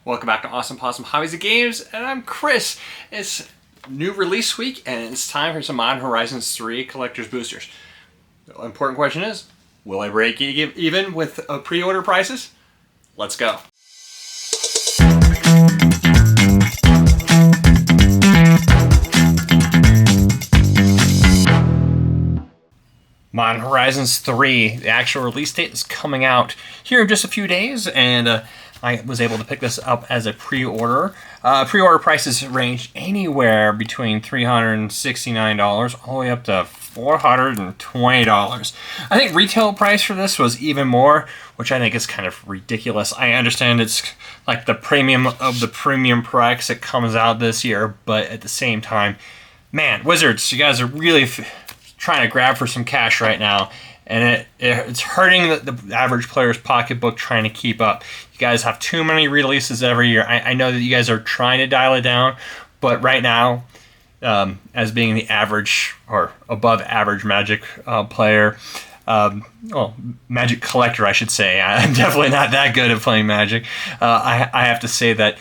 Welcome back to Awesome Possum Hobbies and Games, and I'm Chris. It's new release week, and it's time for some Modern Horizons 3 Collector's Boosters. The important question is, will I break even with pre-order prices? Let's go. Modern Horizons 3, the actual release date is coming out here in just a few days, and I was able to pick this up as a pre-order. Pre-order prices range anywhere between $369 all the way up to $420. I think retail price for this was even more, which I think is kind of ridiculous. I understand it's like the premium of the premium price that comes out this year, but at the same time, man, Wizards, you guys are really trying to grab for some cash right now, and it's hurting the average player's pocketbook trying to keep up. You guys have too many releases every year. I know that you guys are trying to dial it down, but right now, as being the average or above average Magic player, well, Magic collector, I should say. I'm definitely not that good at playing Magic. I have to say that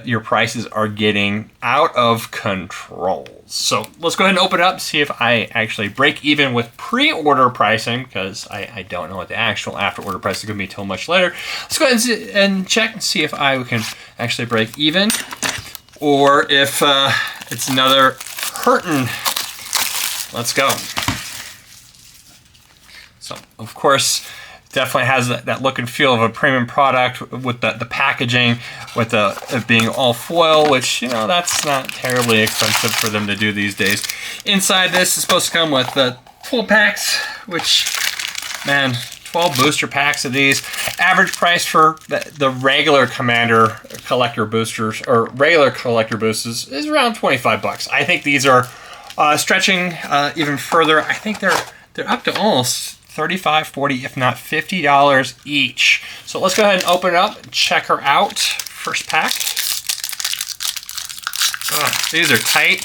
your prices are getting out of control. So let's go ahead and open it up, see if I actually break even with pre-order pricing, because I don't know what the actual after-order price is going to be until much later. Let's go ahead and check and see if I can actually break even, or if it's another hurting. Let's go. So, of course, definitely has that look and feel of a premium product with the packaging, with it being all foil, which, you know, that's not terribly expensive for them to do these days. Inside this is supposed to come with 12 packs, which, man, 12 booster packs of these. Average price for the regular Commander collector boosters, or regular collector boosters, is around 25 bucks. I think these are stretching even further. I think they're up to almost $35, $40, if not $50 each. So let's go ahead and open it up and check her out. First pack. These are tight.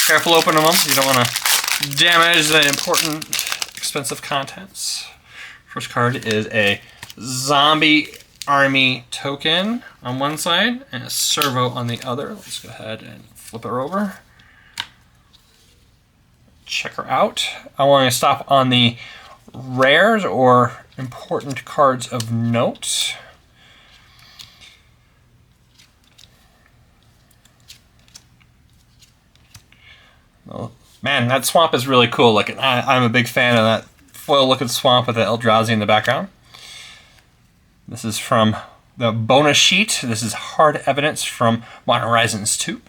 Careful opening them. You don't want to damage the important, expensive contents. First card is a zombie army token on one side and a servo on the other. Let's go ahead and flip her over. Check her out. I want to stop on the rares or important cards of note. Oh, man, that swamp is really cool looking. I'm a big fan of that foil looking swamp with the Eldrazi in the background. This is from the bonus sheet. This is hard evidence from Modern Horizons 2.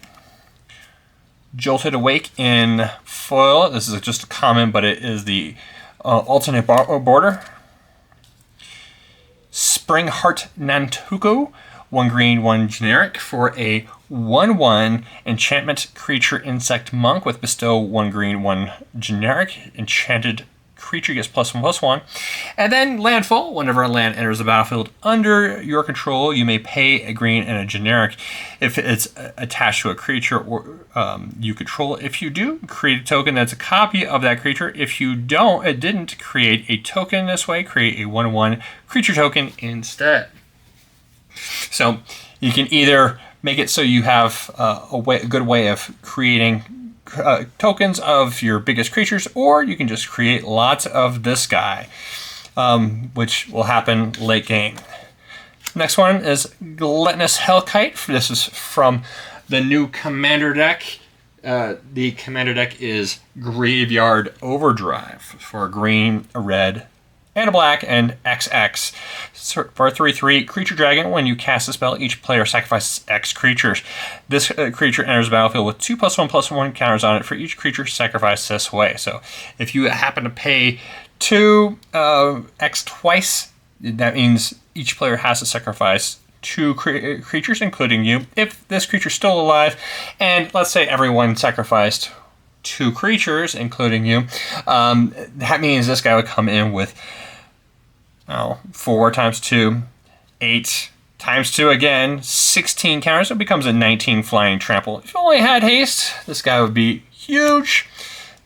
Jolted Awake in foil. This is just a common, but it is the alternate border. Spring Heart Nantuko, 1 green, 1 generic, for a 1/1 enchantment creature insect monk with bestow 1 green, 1 generic. Enchanted creature gets +1/+1. And then landfall. Whenever a land enters the battlefield under your control, you may pay a green and a generic if it's attached to a creature or you control. If you do, create a token that's a copy of that creature. If you didn't create a token this way, create a 1/1 creature token instead. So you can either make it so you have a good way of creating tokens of your biggest creatures, or you can just create lots of this guy, which will happen late game. Next one is Gluttonous Hellkite. This is from the new Commander deck. The Commander deck is Graveyard Overdrive for a green, a red, and a black, and XX. For a 3/3 creature dragon, when you cast a spell, each player sacrifices X creatures. This creature enters the battlefield with 2+1/+1 counters on it for each creature sacrificed this way. So if you happen to pay 2 X twice, that means each player has to sacrifice 2 creatures, including you, if this creature's still alive. And let's say everyone sacrificed 2 creatures, including you. That means this guy would come in with 4 times 2, 8 times 2 again, 16 counters. So it becomes a 19 flying trample. If you only had haste, this guy would be huge.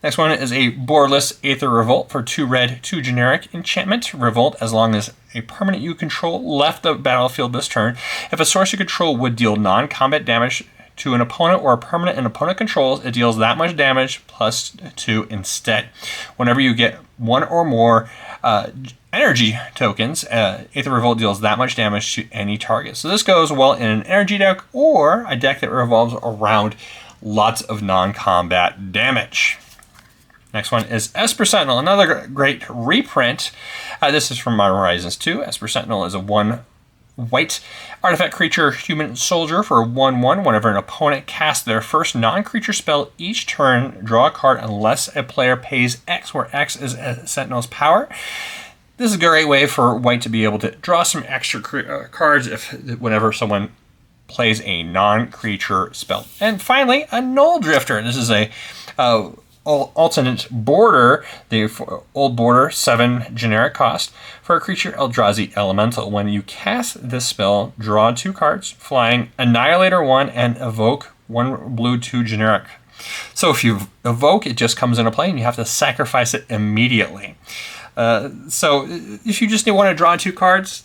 Next one is a borderless Aether Revolt for 2 red, 2 generic enchantment. Revolt as long as a permanent you control left the battlefield this turn. If a source you control would deal non-combat damage to an opponent or a permanent an opponent controls, it deals that much damage +2 instead. Whenever you get one or more energy tokens, Aether Revolt deals that much damage to any target. So this goes well in an energy deck or a deck that revolves around lots of non-combat damage. Next one is Esper Sentinel, another great reprint. This is from Modern Horizons 2. Esper Sentinel is a 1 white artifact creature human soldier for 1/1. Whenever an opponent casts their first non-creature spell each turn, draw a card unless a player pays X, where X is a Sentinel's power. This is a great way for white to be able to draw some extra cards whenever someone plays a non-creature spell. And finally, a Null Drifter. This is a alternate border, the old border 7 generic cost for a creature Eldrazi Elemental. When you cast this spell, draw 2 cards, flying Annihilator 1 and evoke 1 blue 2 generic. So if you evoke, it just comes into play and you have to sacrifice it immediately. So if you just want to draw 2 cards,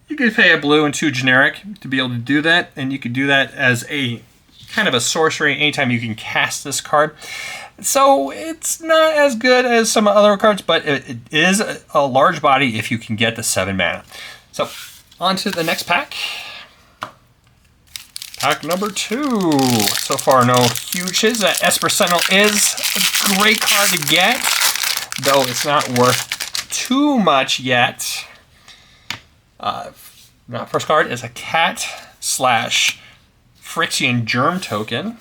you could pay a blue and 2 generic to be able to do that, and you could do that as a kind of a sorcery anytime you can cast this card. So it's not as good as some other cards, but it is a large body if you can get the 7 mana. So on to the next pack. Pack number 2. So far, no huge hits. That Esper Sentinel is a great card to get, though it's not worth too much yet. First card is a cat / Phyrexian Germ token.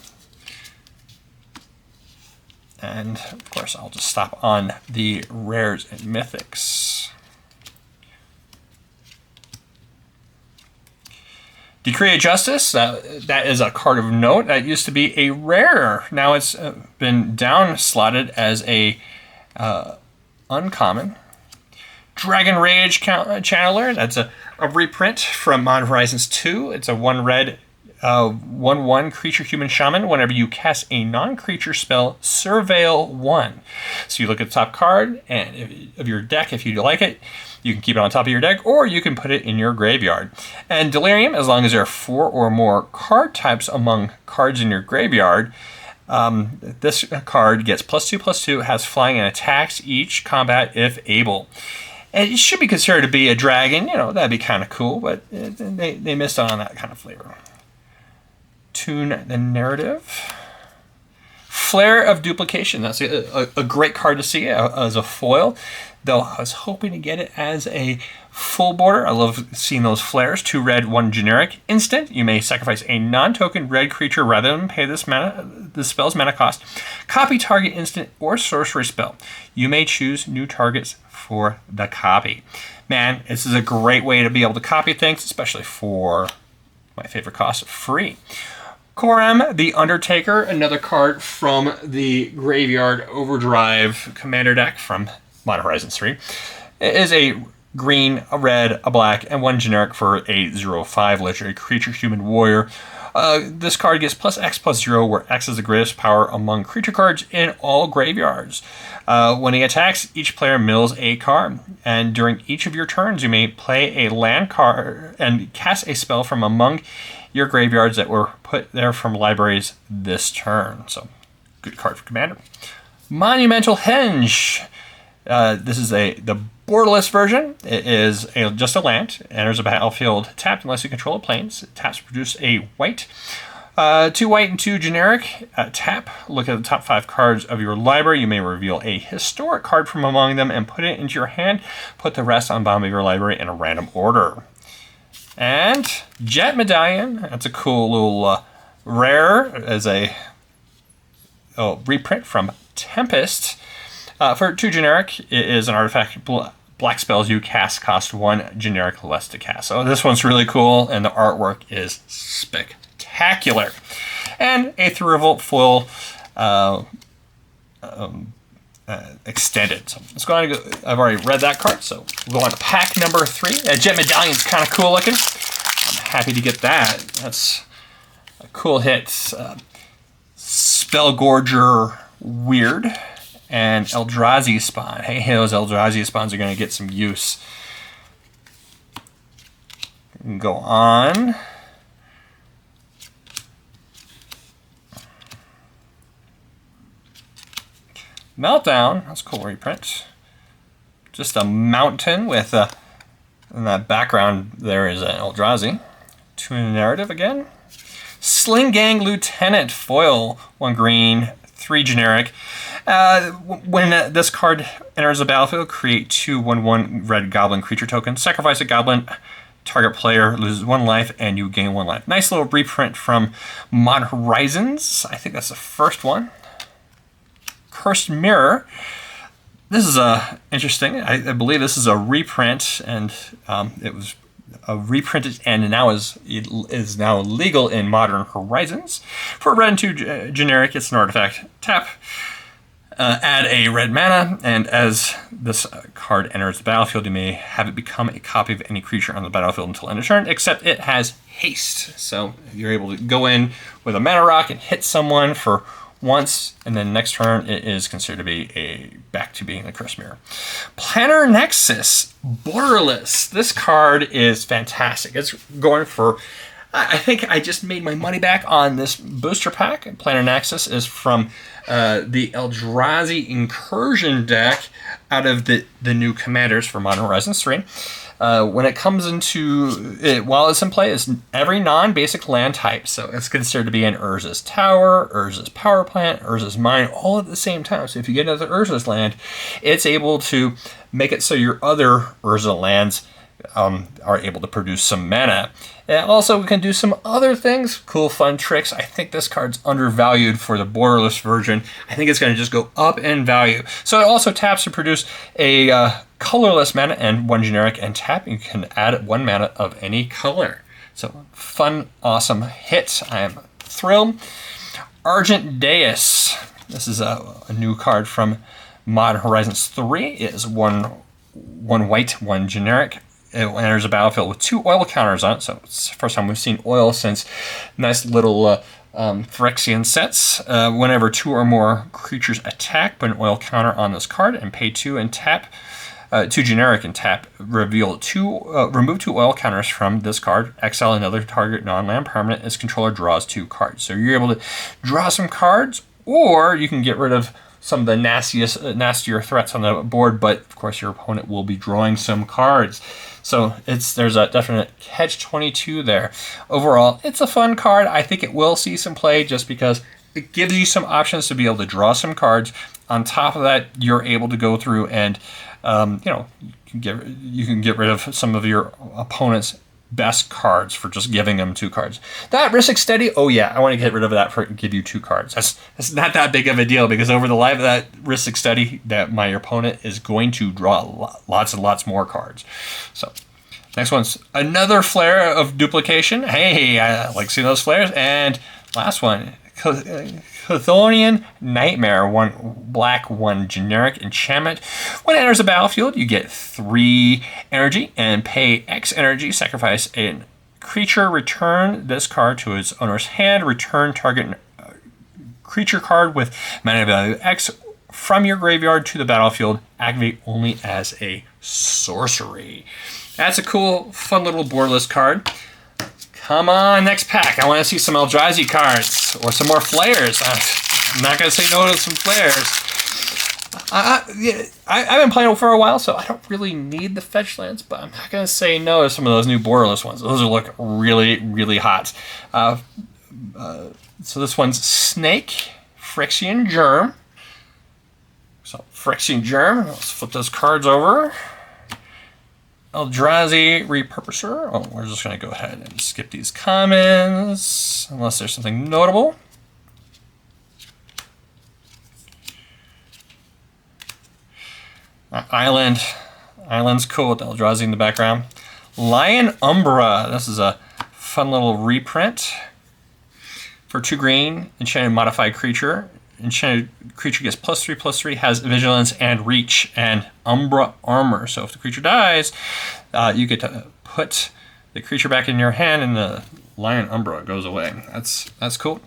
And, of course, I'll just stop on the rares and mythics. Decree of Justice, that is a card of note. That used to be a rare. Now it's been down-slotted as a uncommon. Dragon Rage Channeler, that's a reprint from Modern Horizons 2. It's a 1 red 1/1 creature human shaman. Whenever you cast a non-creature spell, surveil 1. So you look at the top card of your deck. If you like it, you can keep it on top of your deck, or you can put it in your graveyard. And Delirium, as long as there are 4 or more card types among cards in your graveyard, this card gets +2/+2, has flying and attacks each combat if able. And it should be considered to be a dragon. You know, that'd be kind of cool, but they missed out on that kind of flavor. Tune the Narrative. Flare of Duplication. That's a great card to see as a foil, though I was hoping to get it as a full border. I love seeing those flares. 2 red, 1 generic. Instant. You may sacrifice a non-token red creature rather than pay this spell's mana cost. Copy target instant or sorcery spell. You may choose new targets for the copy. Man, this is a great way to be able to copy things, especially for my favorite cost, free. Korem, the Undertaker, another card from the Graveyard Overdrive Commander deck from Modern Horizons 3. It is a green, a red, a black, and 1 generic for a 0/5 legendary creature human warrior. This card gets +X/+0, where X is the greatest power among creature cards in all graveyards. When he attacks, each player mills a card, and during each of your turns, you may play a land card and cast a spell from among your graveyards that were put there from libraries this turn. So, good card for Commander. Monumental Henge. This is the borderless version. It is just a land. Enters a battlefield tapped unless you control a planes. It taps to produce a white. 2 white and 2 generic. Tap. Look at the top 5 cards of your library. You may reveal a historic card from among them and put it into your hand. Put the rest on bottom of your library in a random order. And Jet Medallion. That's a cool little rare as a reprint from Tempest. For 2 generic, it is an artifact. Black spells you cast cost 1 generic less to cast. So this one's really cool, and the artwork is spectacular. And Aether Revolt foil extended. So let's go on. I've already read that card, so we'll go on to pack number 3. Jet Medallion's kind of cool looking. I'm happy to get that. That's a cool hit. Spellgorger Weird. and Eldrazi spawn. Hey, those Eldrazi spawns are going to get some use. Go on. Meltdown. That's a cool reprint. Just a mountain with in that background there is an Eldrazi. 2 in the narrative again. Sling Gang Lieutenant foil, 1 green, 3 generic. When this card enters the battlefield, create 2 1/1 red goblin creature tokens. Sacrifice a goblin. Target player loses 1 life, and you gain 1 life. Nice little reprint from Modern Horizons. I think that's the first one. Cursed Mirror. This is interesting. I believe this is a reprint, and it was reprinted and now is now legal in Modern Horizons. For red and 2 generic, it's an artifact. Tap. Add a red mana, and as this card enters the battlefield, you may have it become a copy of any creature on the battlefield until end of turn, except it has haste. So you're able to go in with a mana rock and hit someone for once, and then next turn it is considered to be back to being the Cursed Mirror. Planner Nexus, borderless. This card is fantastic. It's going for, I think I just made my money back on this booster pack. Planner Nexus is from the Eldrazi Incursion deck out of the new commanders for Modern Horizons 3. When it comes into it, while it's in play, it's every non-basic land type. So it's considered to be an Urza's Tower, Urza's Power Plant, Urza's Mine, all at the same time. So if you get another Urza's land, it's able to make it so your other Urza lands are able to produce some mana. And also, we can do some other things, cool, fun tricks. I think this card's undervalued for the borderless version. I think it's going to just go up in value. So it also taps to produce a colorless mana and 1 generic, and tap. You can add 1 mana of any color. So fun, awesome hit. I am thrilled. Argent Deus. This is a new card from Modern Horizons 3. It is one white, 1 generic. It enters a battlefield with 2 oil counters on it, so it's the first time we've seen oil since nice little Phyrexian sets. Whenever 2 or more creatures attack, put an oil counter on this card and pay 2 and tap. 2 generic and tap. Remove 2 oil counters from this card. Exile another target non-land permanent. Its controller draws 2 cards. So you're able to draw some cards, or you can get rid of some of the nastier threats on the board, but of course your opponent will be drawing some cards. So there's a definite catch-22 there. Overall, it's a fun card. I think it will see some play just because it gives you some options to be able to draw some cards. On top of that, you're able to go through and you can get rid of some of your opponent's best cards for just giving them 2 cards. That Rhystic Steady, oh yeah, I want to get rid of that for give you 2 cards. That's not that big of a deal, because over the life of that Rhystic Steady, that my opponent is going to draw lots and lots more cards. So next one's another Flare of Duplication. Hey, I like seeing those flares. And last one, Chthonian Nightmare, 1 black, 1 generic enchantment. When it enters the battlefield, you get 3 energy and pay X energy. Sacrifice a creature. Return this card to its owner's hand. Return target creature card with mana value X from your graveyard to the battlefield. Activate only as a sorcery. That's a cool, fun little boardless card. Come on, next pack. I want to see some Eldrazi cards or some more flares. I'm not going to say no to some flares. I've been playing for a while, so I don't really need the fetch lands, but I'm not going to say no to some of those new borderless ones. Those will look really, really hot. So this one's Snake, Phyrexian Germ. So Phyrexian Germ. Let's flip those cards over. Eldrazi Repurposer. Oh, we're just going to go ahead and skip these commons, unless there's something notable. Island's cool with Eldrazi in the background. Lion Umbra. This is a fun little reprint. For 2 green, enchanted modified creature. Enchanted creature gets +3/+3, has vigilance and reach and Umbra armor. So if the creature dies, you get to put the creature back in your hand, and the Lion Umbra goes away. That's cool.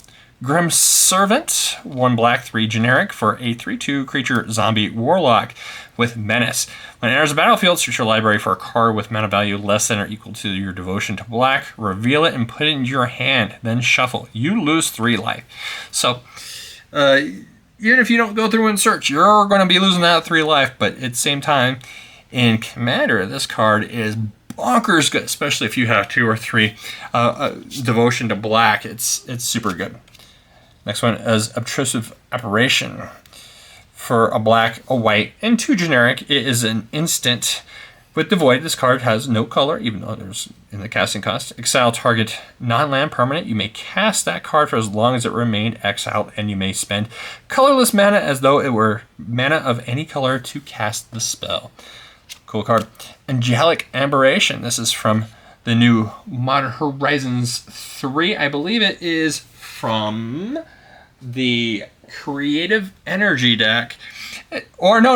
Grim Servant, 1 black, 3 generic for a 3/2 creature zombie warlock with menace. When it enters the battlefield, search your library for a card with mana value less than or equal to your devotion to black, reveal it and put it into your hand, then shuffle. You lose 3 life. So, even if you don't go through and search, you're going to be losing that 3 life, but at the same time, in Commander, this card is bonkers good, especially if you have 2 or 3 devotion to black. It's super good. Next one is Obtrusive Apparition. For a black, a white, and 2 generic, it is an instant. With the Void, this card has no color, even though there's in the casting cost. Exile target non-land permanent. You may cast that card for as long as it remained exiled, and you may spend colorless mana as though it were mana of any color to cast the spell. Cool card. Angelic Aberration. This is from the new Modern Horizons 3. I believe it is from the Creative Energy deck. Or no.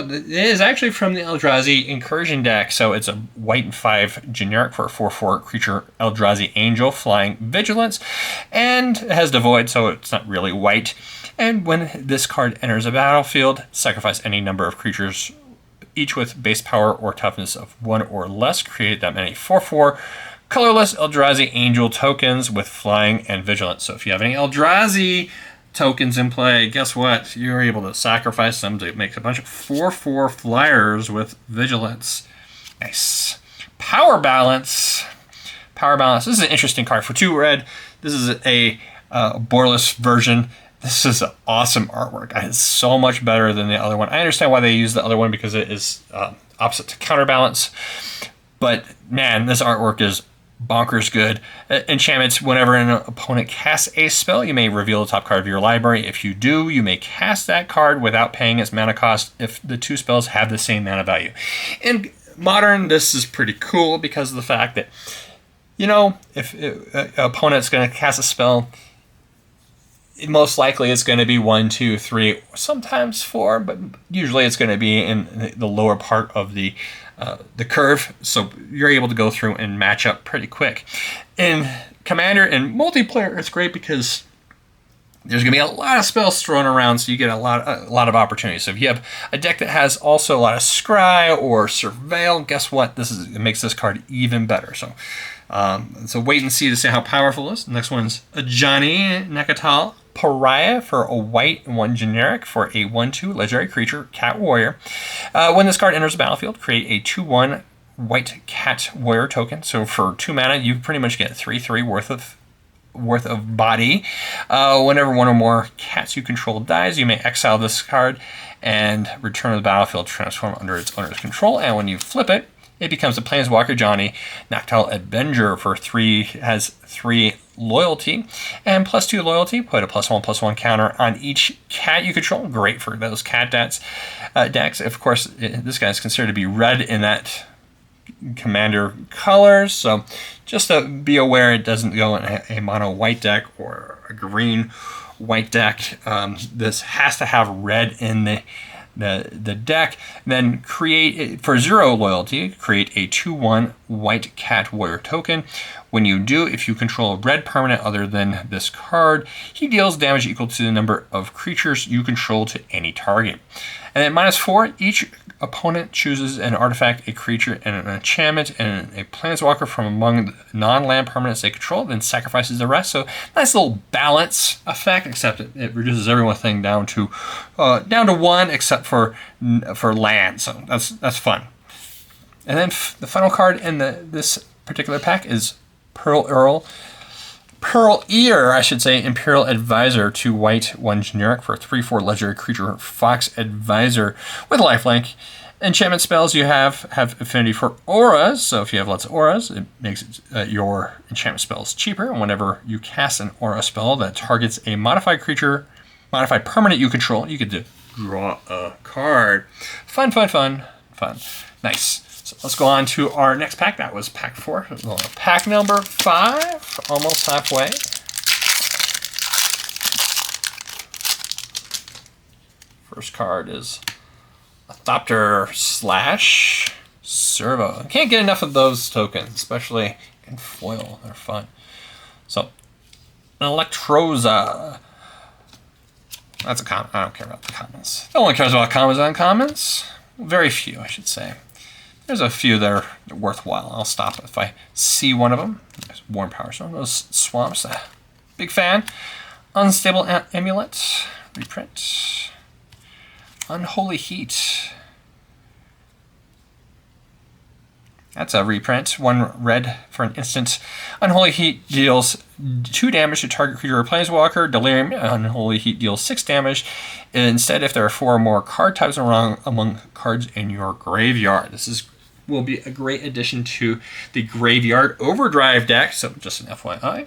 It is actually from the Eldrazi Incursion deck. So it's a white and 5 generic for a 4/4 creature Eldrazi Angel, flying vigilance, and it has the Void, so it's not really white. And when this card enters a battlefield, sacrifice any number of creatures, each with base power or toughness of 1 or less. Create that many 4/4 colorless Eldrazi Angel tokens with flying and vigilance. So if you have any Eldrazi tokens in play, guess what? You're able to sacrifice them to make a bunch of 4/4 flyers with vigilance. Nice. Power Balance. Power Balance. This is an interesting card for 2 red. This is a borderless version. This is an awesome artwork. It's so much better than the other one. I understand why they use the other one because it is opposite to Counterbalance. But man, this artwork is bonkers good. Enchantments. Whenever an opponent casts a spell, you may reveal the top card of your library. If you do, you may cast that card without paying its mana cost if the 2 spells have the same mana value. In Modern, this is pretty cool because of the fact that, you know, if an opponent's going to cast a spell, most likely it's going to be 1, 2, 3, sometimes 4, but usually it's going to be in the lower part of the curve, so you're able to go through and match up pretty quick. In Commander and multiplayer, it's great because there's going to be a lot of spells thrown around, so you get a lot of opportunities. So if you have a deck that has also a lot of Scry or Surveil, guess what? It makes this card even better. So wait and see to see how powerful it is. The next one's Johnny Nakatal Pariah for a white and 1 generic for a 1/2 legendary creature, Cat Warrior. When this card enters the battlefield, create a 2/1 white Cat Warrior token. So for 2 mana, you pretty much get 3/3 worth of body. Whenever 1 or more cats you control dies, you may exile this card and return to the battlefield, transform under its owner's control. And when you flip it, it becomes a Planeswalker Johnny Nocturnal Avenger for 3, has 3 loyalty and +2 loyalty. Put a +1/+1 counter on each cat you control. Great for those cat decks. Of course, this guy is considered to be red in that Commander colors, so just to be aware it doesn't go in a mono white deck or a green white deck. This has to have red in the deck. Then create, for 0 loyalty, create a 2/1 white Cat Warrior token. When you do, if you control a red permanent other than this card, he deals damage equal to the number of creatures you control to any target. And then -4, each opponent chooses an artifact, a creature, and an enchantment, and a planeswalker from among the non-land permanents they control, then sacrifices the rest. So nice little balance effect, except it reduces everything down to 1, except for land. So that's fun. And then the final card in this particular pack is Pearl Ear, I should say, Imperial Advisor, 2 white, 1 generic for a 3/4 legendary creature, Fox Advisor with lifelink. Enchantment spells you have affinity for auras, so if you have lots of auras, it makes your enchantment spells cheaper. And whenever you cast an aura spell that targets a modified permanent you control, you get to draw a card. Fun. Nice. So let's go on to our next pack. That was pack 4. Pack number 5, almost halfway. First card is a Thopter / Servo. I can't get enough of those tokens, especially in foil. They're fun. So Electroza. That's a common. I don't care about the commons. No one cares about commons and uncommons. Very few, I should say. There's a few that are worthwhile. I'll stop if I see one of them. There's Warm Power Stone. Those swamps. Big fan. Unstable Amulet. Reprint. Unholy Heat. That's a reprint. 1 red for an instant. Unholy Heat deals 2 damage to target creature or planeswalker. Delirium. Unholy Heat deals 6 damage. Instead, if there are 4 or more card types among cards in your graveyard. This will be a great addition to the Graveyard Overdrive deck. So just an FYI.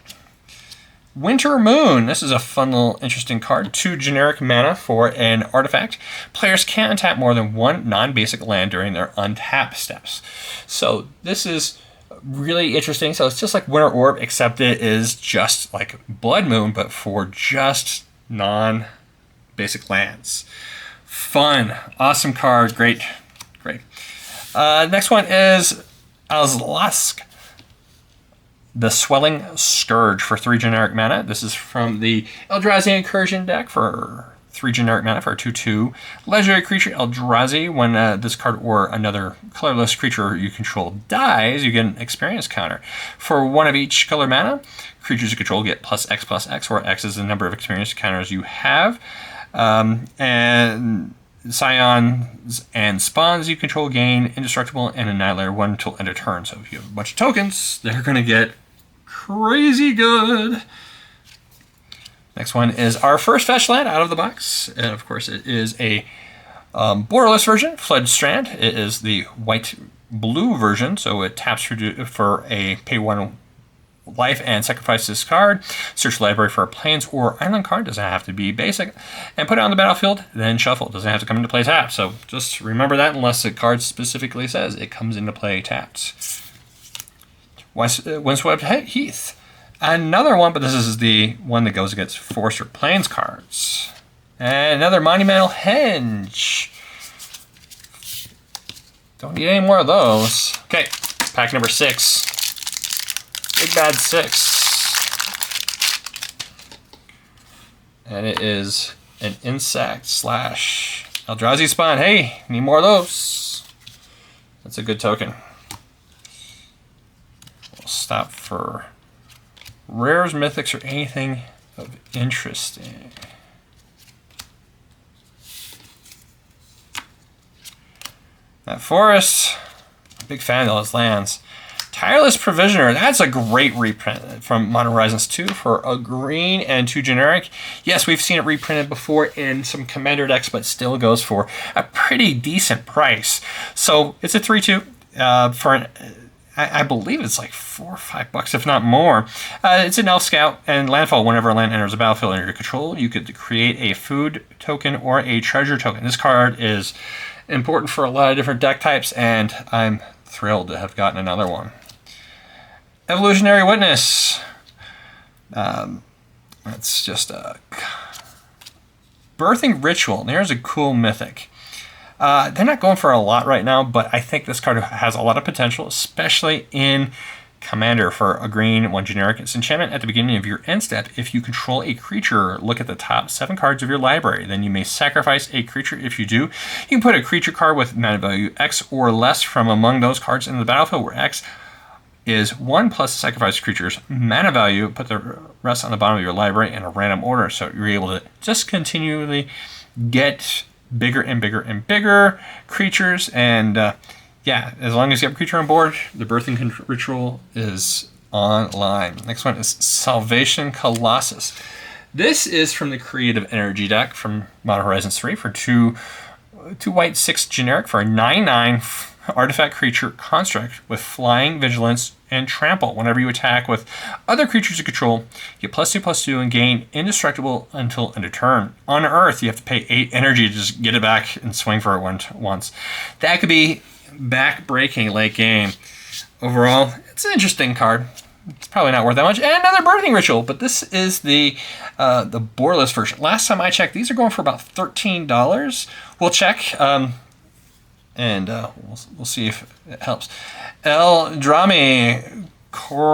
Winter Moon. This is a fun little interesting card. 2 generic mana for an artifact. Players can't untap more than 1 non-basic land during their untap steps. So this is really interesting. So it's just like Winter Orb, except it is just like Blood Moon, but for just non-basic lands. Fun. Awesome card. Great. Next one is Azlask. The Swelling Scourge for 3 generic mana. This is from the Eldrazi Incursion deck for 3 generic mana for a 2/2. Legendary creature Eldrazi. When this card or another colorless creature you control dies, you get an experience counter. For 1 of each color mana, creatures you control get +X/+X, where X is the number of experience counters you have. And Scions and Spawns you control gain Indestructible and Annihilator 1 until end of turn. So if you have a bunch of tokens, they're going to get crazy good. Next one is our first fetch land out of the box. And of course, it is a borderless version, Flood Strand. It is the white-blue version, so it taps for a pay 1 life and sacrifice this card. Search library for a plains or island card. Doesn't have to be basic. And put it on the battlefield, then shuffle. Doesn't have to come into play tapped. So just remember that unless the card specifically says it comes into play tapped. Windswept Heath. Another one, but this is the one that goes against Forest or Plains cards. And another Monumental Henge. Don't need any more of those. Okay, pack number 6. Big Bad 6. And it is an insect / Eldrazi Spawn. Hey, need more of those. That's a good token. We'll stop for rares, mythics, or anything of interesting. That forest, big fan of those lands. Tireless Provisioner, that's a great reprint from Modern Horizons 2 for a green and 2 generic. Yes, we've seen it reprinted before in some Commander decks, but still goes for a pretty decent price. So it's a 3/2 for I believe it's like $4 or $5, if not more. It's an Elf Scout and landfall. Whenever a land enters a battlefield under your control, you could create a food token or a treasure token. This card is important for a lot of different deck types, and I'm thrilled to have gotten another one. Evolutionary Witness. That's just a Birthing Ritual. There's a cool mythic. They're not going for a lot right now, but I think this card has a lot of potential, especially in Commander for a green, 1 generic. It's enchantment at the beginning of your end step. If you control a creature, look at the top 7 cards of your library. Then you may sacrifice a creature. If you do, you can put a creature card with mana value X or less from among those cards in the battlefield, where X is 1 plus sacrifice creature's mana value. Put the rest on the bottom of your library in a random order. So you're able to just continually get bigger and bigger and bigger creatures. And yeah, as long as you have a creature on board, the Birthing Ritual is online. Next one is Salvation Colossus. This is from the Creative Energy deck from Modern Horizons 3 for 2 white, 6 generic for a 9/9 artifact creature construct with flying, vigilance, and trample. Whenever you attack with other creatures you control, you get +2/+2 and gain indestructible until end of turn. On Earth, you have to pay 8 energy to just get it back and swing for it once. That could be back-breaking late game. Overall, it's an interesting card. It's probably not worth that much. And another Birthing Ritual, but this is the borderless version. Last time I checked, these are going for about $13. We'll check. And we'll see if it helps. Eldrazi Corvidal.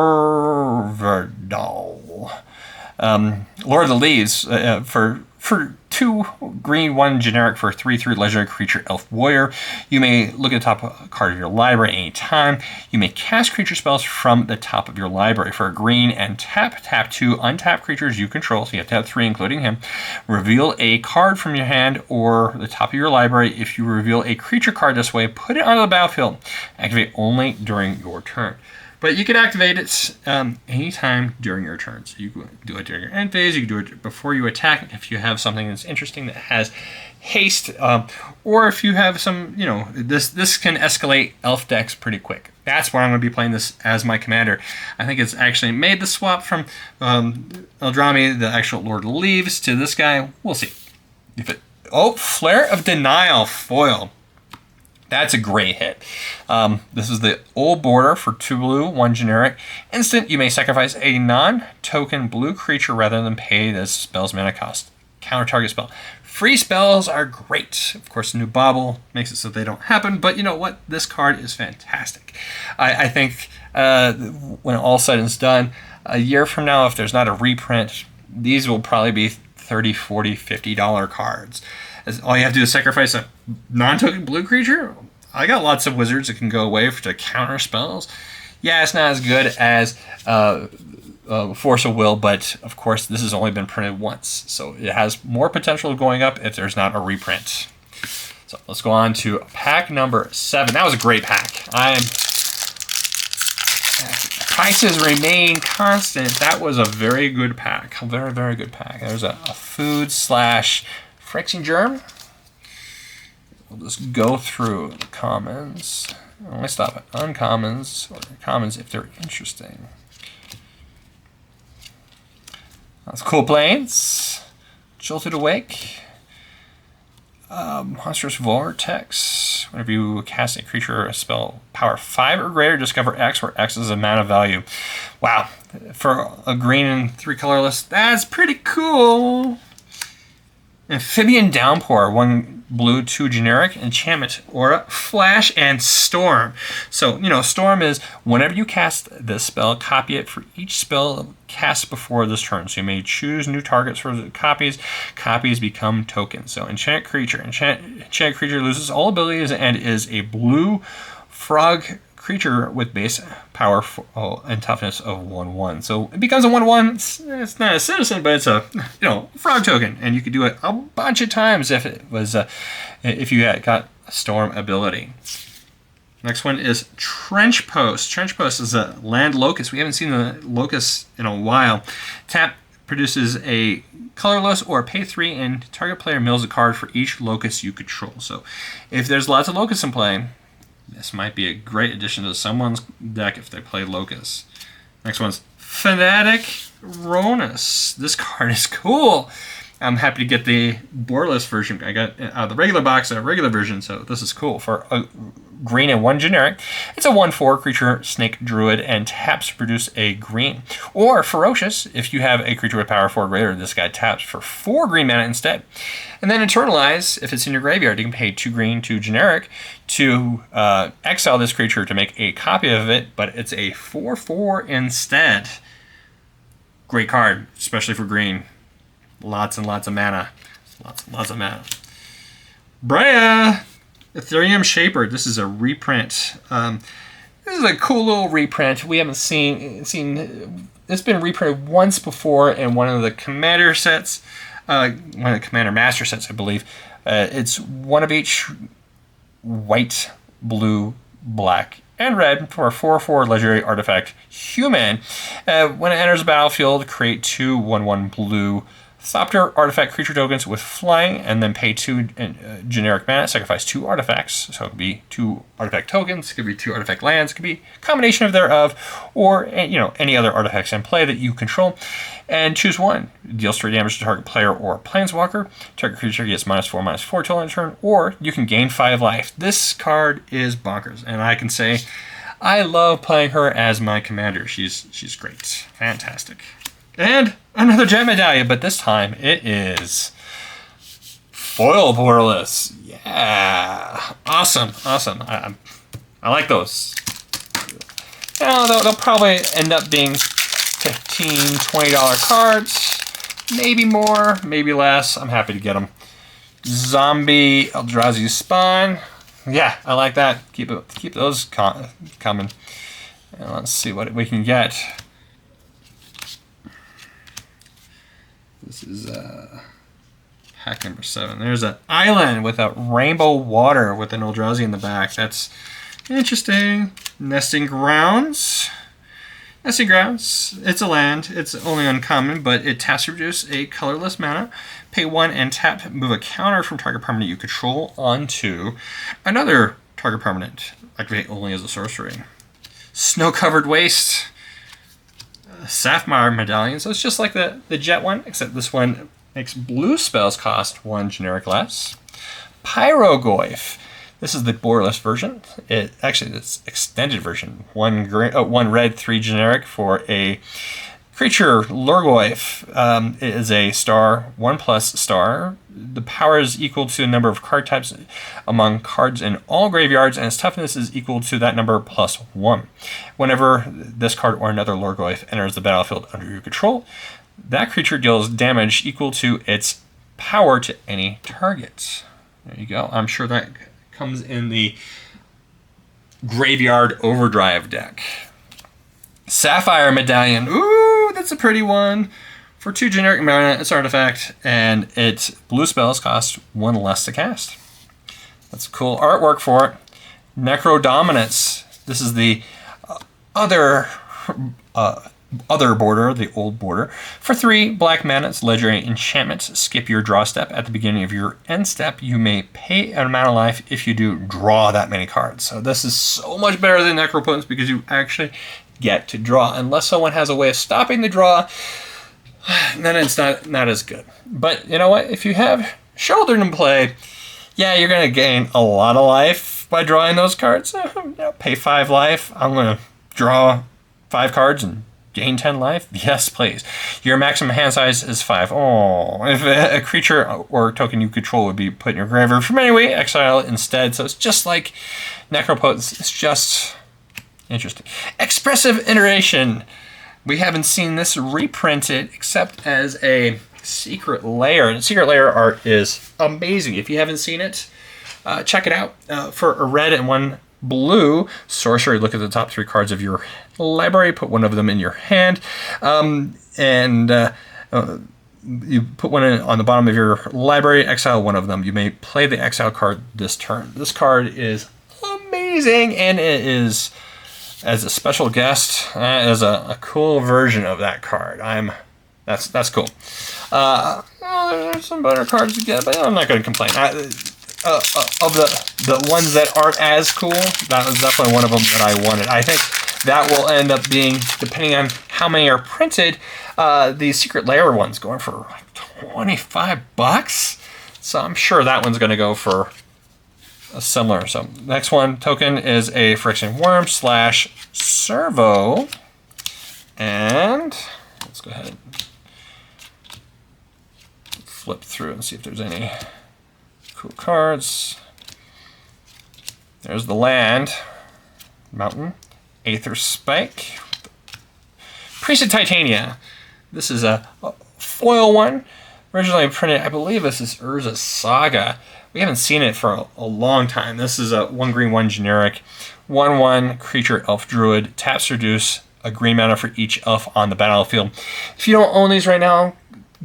Lord of the Leaves for 2 green, 1 generic for a 3/3 legendary creature elf warrior. You may look at the top card of your library at any time. You may cast creature spells from the top of your library for a green and tap 2 untap creatures you control. So you have to have 3, including him. Reveal a card from your hand or the top of your library. If you reveal a creature card this way, put it onto the battlefield. Activate only during your turn. But you can activate it anytime during your turn. So you can do it during your end phase. You can do it before you attack if you have something that's interesting that has haste. Or if you have some, this can escalate elf decks pretty quick. That's why I'm going to be playing this as my commander. I think it's actually made the swap from Eldrami, the actual Lord of the Leaves, to this guy. We'll see. Flare of Denial foil. That's a great hit. This is the old border for 2 blue, 1 generic. Instant, you may sacrifice a non-token blue creature rather than pay the spell's mana cost. Counter target spell. Free spells are great. Of course, the new Bauble makes it so they don't happen, but you know what? This card is fantastic. I think when all said and done, a year from now, if there's not a reprint, these will probably be $30, $40, $50 cards. All you have to do is sacrifice a non-token blue creature. I got lots of wizards that can go away to counter spells. Yeah, it's not as good as Force of Will, but of course this has only been printed once, so it has more potential of going up if there's not a reprint. So let's go on to pack number 7. That was a great pack. Prices remain constant. That was a very good pack. A very, very good pack. There's a food / Phyrexian Germ. We'll just go through the commons. Let me stop at uncommons or commons if they're interesting. That's Cool Plains, Jolted Awake, Monstrous Vortex. Whenever you cast a creature or a spell power 5 or greater, discover X, where X is a mana value. Wow, for a green and 3 colorless, that's pretty cool. Amphibian Downpour, 1 blue, 2 generic, enchantment, aura, flash, and storm. So, storm is whenever you cast this spell, copy it for each spell cast before this turn. So you may choose new targets for the copies. Copies become tokens. So enchant creature. Enchant creature loses all abilities and is a blue frog creature with base power and toughness of 1/1. So it becomes a 1/1. It's not a citizen, but it's a frog token, and you could do it a bunch of times if it was if you had got a storm ability. Next one is Trench Post. Trench Post is a land locust. We haven't seen the locust in a while. Tap produces a colorless or pay 3, and target player mills a card for each locust you control. So if there's lots of locusts in play, this might be a great addition to someone's deck if they play Locust. Next one's Fanatic Ronus. This card is cool. I'm happy to get the boardless version. I got the regular box, a regular version, so this is cool. For a green and 1 generic, it's a 1/4 creature, snake druid, and taps to produce a green. Or Ferocious, if you have a creature with power 4 or greater, this guy taps for 4 green mana instead. And then Internalize, if it's in your graveyard, you can pay 2 green, 2 generic to exile this creature to make a copy of it, but it's a 4/4 instead. Great card, especially for green. Lots and lots of mana. Lots of mana. Brea, Ethereum Shaper. This is a reprint. This is a cool little reprint. We haven't seen. It's been reprinted once before in one of the Commander sets, one of the Commander Master sets, I believe. It's 1 of each white, blue, black, and red for a 4/4 legendary artifact human. When it enters the battlefield, create 2 1/1 blue Thopter artifact creature tokens with flying, and then pay 2 generic mana, sacrifice 2 artifacts. So it could be 2 artifact tokens, it could be 2 artifact lands, it could be a combination of thereof, or any other artifacts in play that you control. And choose 1. Deal straight damage to target player or planeswalker. Target creature gets -4/-4 till end turn, or you can gain 5 life. This card is bonkers, and I can say I love playing her as my commander. She's great. Fantastic. And another gem medallion, but this time it is foil borderless. Yeah, awesome. I like those. They'll probably end up being $15, $20 cards. Maybe more, maybe less. I'm happy to get them. Zombie Eldrazi Spawn. Yeah, I like that. Keep those coming. And let's see what we can get. This is pack number 7. There's an island with a rainbow water with an Eldrazi in the back. That's interesting. Nesting Grounds. Nesting Grounds. It's a land. It's only uncommon, but it taps to produce a colorless mana. Pay 1 and tap. Move a counter from target permanent you control onto another target permanent. Activate only as a sorcery. Snow-covered waste. Sapphire Medallion. So it's just like the Jet one, except this one makes blue spells cost 1 generic less. Pyrogoyf. This is the borderless version. It's extended version. 1 red, 3 generic for a creature. Lurgoyf. It is a star, 1+ star. The power is equal to the number of card types among cards in all graveyards, and its toughness is equal to that number plus 1. Whenever this card or another Lurgoyf enters the battlefield under your control, that creature deals damage equal to its power to any target. There you go. I'm sure that comes in the Graveyard Overdrive deck. Sapphire Medallion. Ooh, that's a pretty one. For 2 generic mana, it's artifact, and its blue spells cost 1 less to cast. That's cool artwork for it. Necro Dominance. This is the other border, the old border. For 3 black mana, it's legendary enchantment. Skip your draw step. At the beginning of your end step, you may pay an amount of life. If you do, draw that many cards. So this is so much better than Necropotence because you actually get to draw. Unless someone has a way of stopping the draw, then it's not as good. But you know what? If you have Shoulder in play, yeah, you're going to gain a lot of life by drawing those cards. Pay 5 life. I'm going to draw 5 cards and gain 10 life? Yes, please. Your maximum hand size is 5. Oh, if a creature or token you control would be put in your graveyard from anyway, exile it instead. So it's just like Necropotence. It's just interesting. Expressive Iteration. We haven't seen this reprinted except as a Secret Lair. And Secret Lair art is amazing. If you haven't seen it, check it out. For a red and 1 blue sorcery, look at the top 3 cards of your library, put 1 of them in your hand, and you put 1 on the bottom of your library, exile 1 of them. You may play the exile card this turn. This card is amazing, and it is, as a special guest, as a cool version of that card. That's cool. There's some better cards to get, but I'm not going to complain. Of the ones that aren't as cool, that was definitely one of them that I wanted. I think that will end up being, depending on how many are printed, the Secret Lair one's going for like $25. So I'm sure that one's going to go for a similar. So next one token is a Friction Worm / Servo. And let's go ahead and flip through and see if there's any cool cards. There's the land, Mountain, Aether Spike, Priestess Titania. This is a foil one, originally printed, I believe this is Urza Saga. We haven't seen it for a long time. This is a 1 green, 1 generic, 1/1 creature elf druid, taps reduce a green mana for each elf on the battlefield. If you don't own these right now,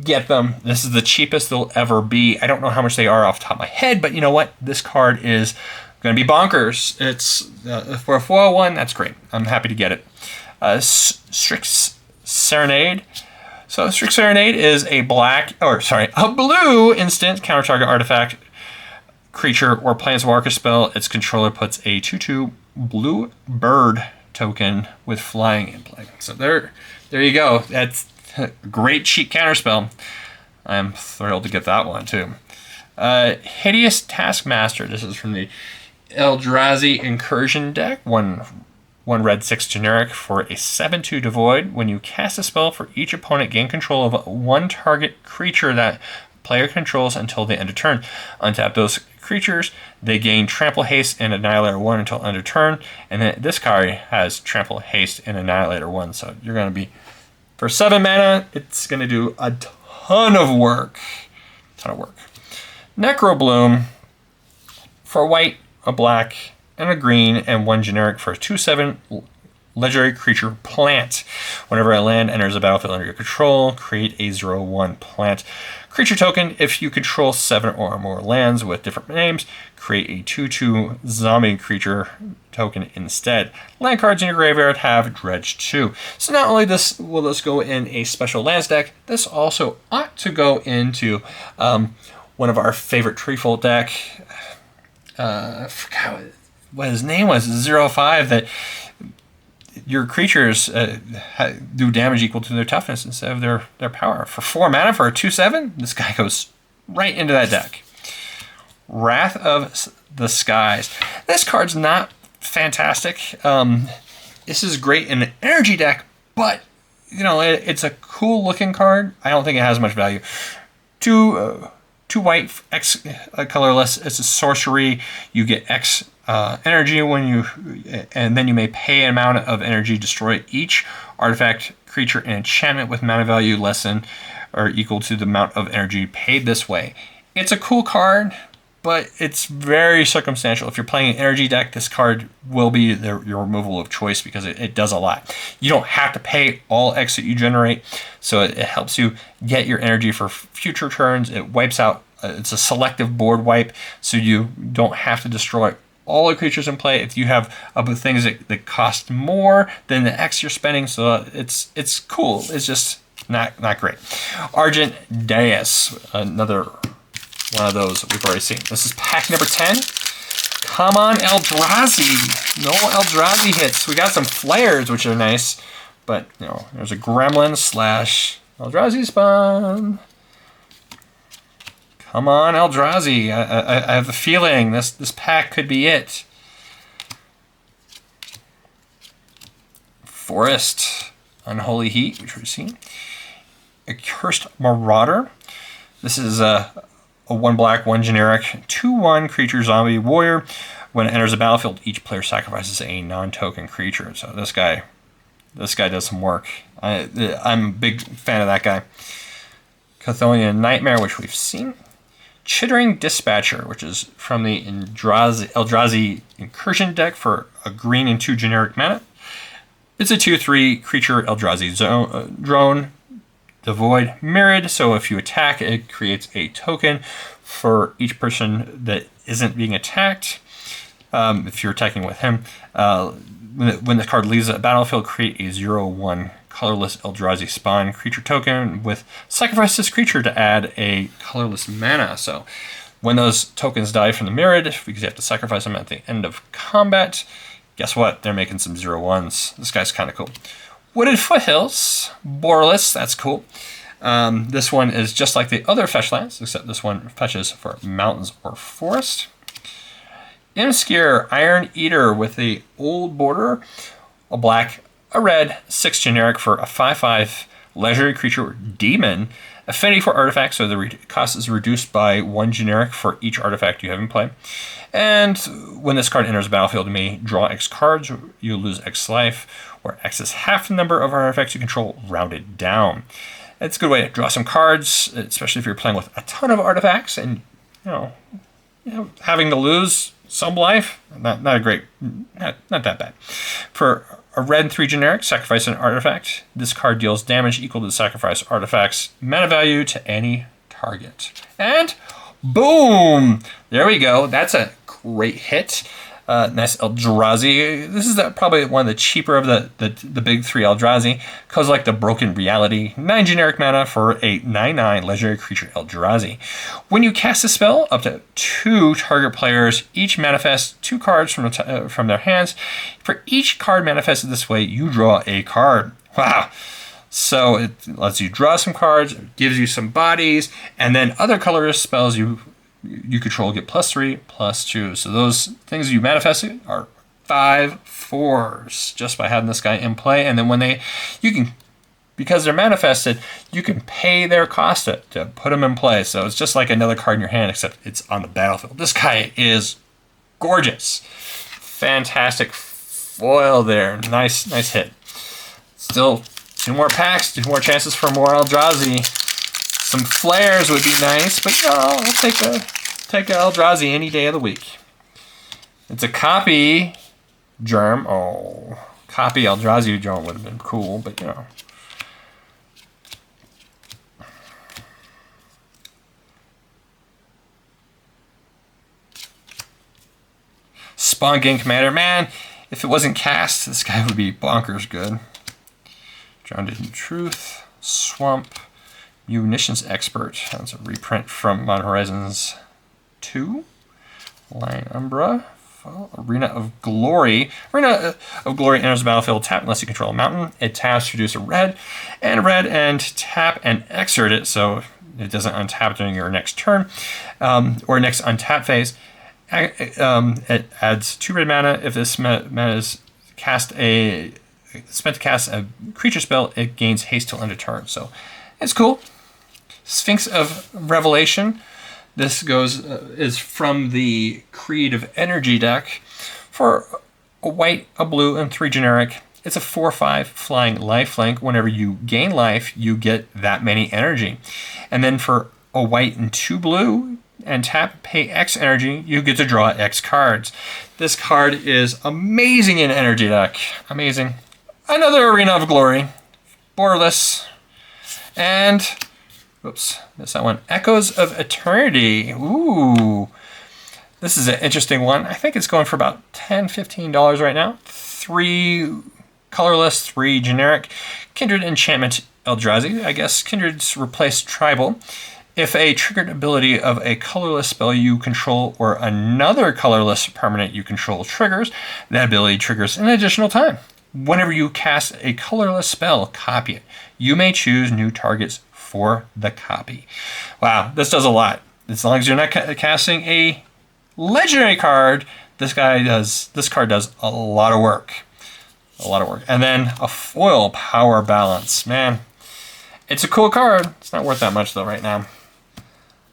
get them. This is the cheapest they'll ever be. I don't know how much they are off the top of my head, but you know what? This card is going to be bonkers. It's for a foil one, that's great. I'm happy to get it. Strix Serenade. So Strix Serenade is a blue instant counter target artifact, creature, or planeswalker spell. Its controller puts a 2/2 blue bird token with flying in play. So there you go. That's a great cheap counterspell. I'm thrilled to get that one too. Hideous Taskmaster. This is from the Eldrazi Incursion deck. One red, 6 generic for a 7/2 devoid. When you cast a spell for each opponent, gain control of 1 target creature that player controls until the end of turn. Untap those creatures. They gain Trample, Haste, and Annihilator 1 until end of turn. And then this card has Trample, Haste, and Annihilator 1. So you're going to be For 7 mana, it's going to do a ton of work. Necro Bloom for a white, a black, and a green, and 1 generic for a 2/7 legendary creature plant. Whenever a land enters a battlefield under your control, create a 0/1 plant creature token. If you control 7 or more lands with different names, create a 2/2 zombie creature token instead. Land cards in your graveyard have Dredge 2. So not only will this go in a special lands deck, this also ought to go into one of our favorite Treefold deck. I forgot what his name was, 0/5, that your creatures do damage equal to their toughness instead of their power. For 4 mana for a 2/7, this guy goes right into that deck. Wrath of the Skies. This card's not fantastic. This is great in an energy deck, but you know it's a cool looking card. I don't think it has much value. Two white, X colorless. It's a sorcery. You get X energy and then you may pay an amount of energy, destroy each artifact, creature, and enchantment with mana value less than or equal to the amount of energy paid this way. It's a cool card, but it's very circumstantial. If you're playing an energy deck, this card will be your removal of choice because it does a lot. You don't have to pay all X that you generate, so it helps you get your energy for future turns. It wipes out, it's a selective board wipe, so you don't have to destroy all the creatures in play if you have things that cost more than the X you're spending, so it's cool. It's just not great. Argent Deus, another one of those that we've already seen. This is pack number 10. Come on, Eldrazi. No Eldrazi hits. We got some flares, which are nice, but you know, there's a Gremlin / Eldrazi spawn. Come on, Eldrazi. I have a feeling this pack could be it. Forest, Unholy Heat, which we've seen. A Cursed Marauder. This is a 1 black, 1 generic, 2/1 creature zombie warrior. When it enters the battlefield, each player sacrifices a non-token creature. So this guy does some work. I'm a big fan of that guy. Chthonian Nightmare, which we've seen. Chittering Dispatcher, which is from the Eldrazi Incursion deck for a green and 2 generic mana. It's a 2/3 creature Eldrazi drone. Devoid Mirrored, so if you attack, it creates a token for each person that isn't being attacked. If you're attacking with him, when the card leaves the battlefield, create a 0/1 colorless Eldrazi spawn creature token with sacrifice this creature to add a colorless mana. So when those tokens die from the Mirrored, because you have to sacrifice them at the end of combat, guess what? They're making some 0/1s. This guy's kind of cool. Wooded Foothills, Borderless, that's cool. This one is just like the other fetch lands, except this one fetches for mountains or forest. Imskir, Iron Eater with the old border, a black, a red, 6 generic for a 5/5 legendary creature demon. Affinity for artifacts, so the cost is reduced by 1 generic for each artifact you have in play. And when this card enters the battlefield, you may draw X cards, you lose X life, where X is half the number of artifacts you control rounded down. It's a good way to draw some cards, especially if you're playing with a ton of artifacts and you know having to lose some life. Not that bad. For a red and 3 generic, sacrifice an artifact. This card deals damage equal to the sacrifice artifact's mana value to any target. And boom! There we go. That's a great hit. Nice Eldrazi. This is probably one of the cheaper of the big 3 Eldrazi. Because like the Broken Reality, 9 generic mana for a 9/9 legendary creature Eldrazi. When you cast a spell, up to 2 target players each manifest 2 cards from their hands. For each card manifested this way, you draw a card. Wow. So it lets you draw some cards, gives you some bodies, and then other colorless spells you control get +3, +2. So those things you manifested are 5/4s just by having this guy in play. And then when because they're manifested, you can pay their cost to put them in play. So it's just like another card in your hand, except it's on the battlefield. This guy is gorgeous. Fantastic foil there. Nice hit. Still 2 more packs, 2 more chances for more Eldrazi. Some flares would be nice, but you know, I'll take a Eldrazi any day of the week. It's a copy germ. Oh, copy Eldrazi germ would have been cool, but you know. Spawn Game Commander, man, if it wasn't cast, this guy would be bonkers good. Drowned in Truth, Swamp, Munitions Expert. That's a reprint from Modern Horizons 2. Lion Umbra, Arena of Glory. Arena of Glory enters the battlefield, tap unless you control a mountain. It taps to produce a red, and tap and exert it so it doesn't untap during your next turn or next untap phase. It adds 2 red mana. If this mana is spent to cast a creature spell, it gains haste till end of turn. So it's cool. Sphinx of Revelation. This is from the Creative Energy deck for a white, a blue, and 3 generic. It's a 4/5 flying lifelink. Whenever you gain life, you get that many energy. And then for a white and 2 blue, and tap, pay X energy, you get to draw X cards. This card is amazing in energy deck. Amazing. Another Arena of Glory. Borderless. And, whoops, missed that one. Echoes of Eternity. Ooh. This is an interesting one. I think it's going for about $10, $15 right now. 3 colorless, 3 generic. Kindred Enchantment Eldrazi. I guess Kindred's replaced Tribal. If a triggered ability of a colorless spell you control or another colorless permanent you control triggers, that ability triggers an additional time. Whenever you cast a colorless spell, copy it. You may choose new targets for the copy. Wow, this does a lot. As long as you're not casting a legendary card, this card does a lot of work. A lot of work. And then a foil Power Balance. Man, it's a cool card. It's not worth that much though right now.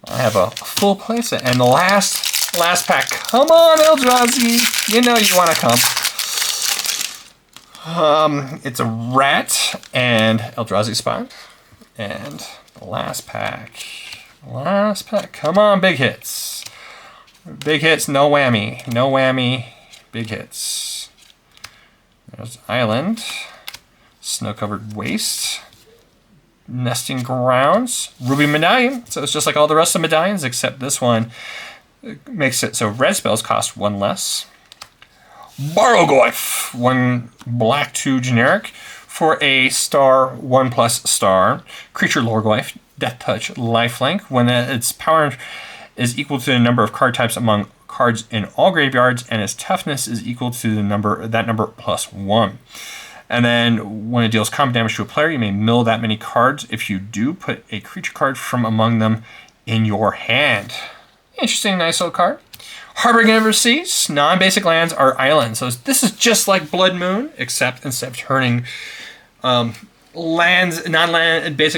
I have a full playset. And the last pack. Come on, Eldrazi. You know you want to come. It's a rat and Eldrazi spot. And the last pack. Come on, big hits. Big hits, no whammy. No whammy, big hits. There's Island. Snow-covered waste. Nesting Grounds, Ruby Medallion. So it's just like all the rest of the medallions, except this one makes it so red spells cost 1 less. Barrogoyf, 1 black, 2 generic for a star, 1+ star. Creature Lorgoyf, Death Touch, lifelink. When its power is equal to the number of card types among cards in all graveyards, and its toughness is equal to that number plus 1. And then when it deals combat damage to a player, you may mill that many cards. If you do, put a creature card from among them in your hand. Interesting, nice little card. Harbinger of Seas, non-basic lands are islands. So this is just like Blood Moon, except instead of turning basic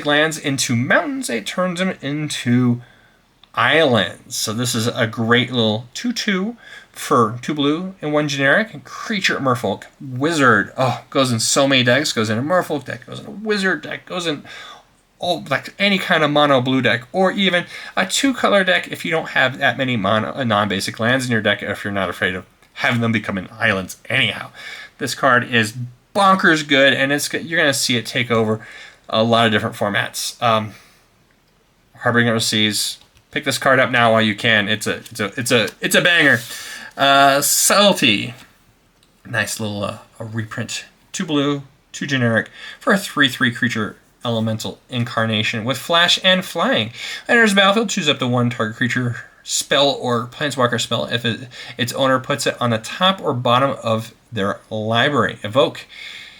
lands into mountains, it turns them into islands. So this is a great little 2/2 for 2 blue and 1 generic. Creature Merfolk Wizard. Oh, goes in so many decks. Goes in a Merfolk deck. Goes in a Wizard deck. Goes in like any kind of mono blue deck, or even a 2-color deck if you don't have that many non-basic lands in your deck. If you're not afraid of having them becoming islands, anyhow, this card is bonkers good, and you're gonna see it take over a lot of different formats. Harbinger of Seas. Pick this card up now while you can. It's a banger. Subtlety. Nice little a reprint. 2 blue, 2 generic for a 3/3 creature elemental incarnation with flash and flying. Enters the battlefield, choose up to 1 target creature spell or planeswalker spell if its owner puts it on the top or bottom of their library. Evoke.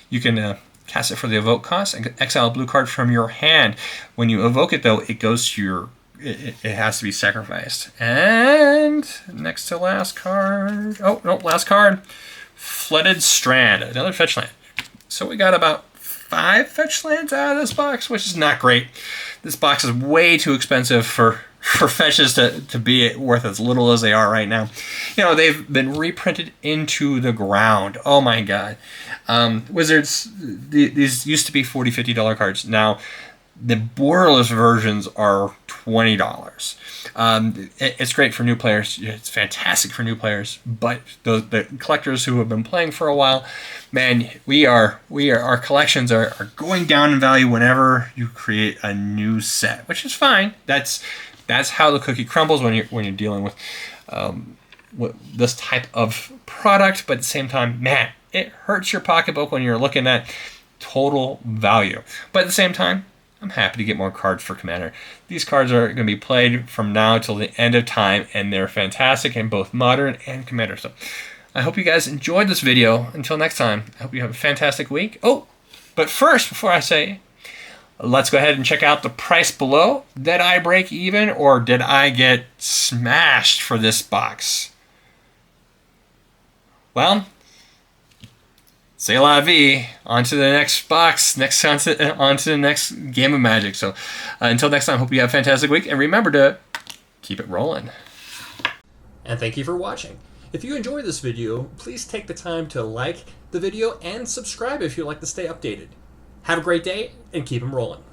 You can cast it for the evoke cost and exile a blue card from your hand. When you evoke it, though, it goes to your it has to be sacrificed. And next to last card. Oh, no, last card. Flooded Strand. Another fetch land. So we got about 5 fetch lands out of this box, which is not great. This box is way too expensive for for fetches to be worth as little as they are right now. You know, they've been reprinted into the ground. Oh my god. Wizards, these used to be $40, $50 cards. Now, the borderless versions are $20. It's great for new players. It's fantastic for new players. But the collectors who have been playing for a while, man, our collections are going down in value whenever you create a new set, which is fine. That's how the cookie crumbles when you're dealing with this type of product. But at the same time, man, it hurts your pocketbook when you're looking at total value. But at the same time, I'm happy to get more cards for Commander. These cards are going to be played from now till the end of time, and they're fantastic in both Modern and Commander. So I hope you guys enjoyed this video. Until next time, I hope you have a fantastic week. Oh, but first, before I say, let's go ahead and check out the price below. Did I break even, or did I get smashed for this box? Well, c'est la vie. On to the next box, on to the next game of Magic. So until next time, hope you have a fantastic week, and remember to keep it rolling. And thank you for watching. If you enjoyed this video, please take the time to like the video and subscribe if you'd like to stay updated. Have a great day, and keep them rolling.